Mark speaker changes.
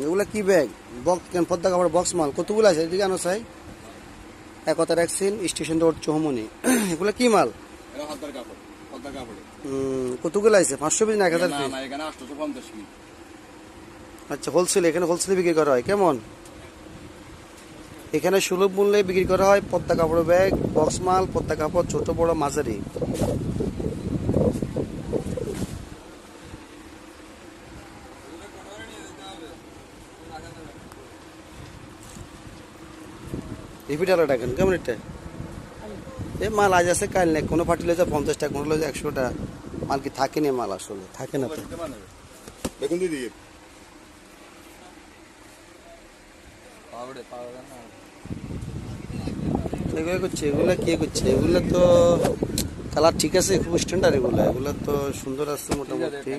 Speaker 1: এগুলা কি bag box কেন পদ্মা কাপড় বক্স মাল কতগুলো আছে এদিকে আনো চাই এক কথা রাখছেন স্টেশন রোড চৌমনি এগুলা কি মাল কতগুলো আছে 500 পিস না 1000 পিস আচ্ছা হোলসেল এখানে হোলসেলে বিক্রি করা হয় কেমন এখানে সুলভ মূল্যে বিক্রি করা হয় পদ্মা কাপড় ব্যাগ বক্স মাল পদ্মা কাপড় ছোট বড় মাঝারি রিপিট আলো টাকা কেমন এটা এই মাল আজ আছে কাল নেই কোনো পার্টি লয়ে 50 টাকা কোনো লয়ে 100 টাকা মাল কি থাকে না মাল আসলে থাকে না তো
Speaker 2: দেখুন দিদি
Speaker 1: এগুলো করছে এগুলা কে করছে এগুলা তো কালার ঠিক আছে খুব স্ট্যান্ডার্ড এগুলা এগুলা তো সুন্দর আছে মোটামুটি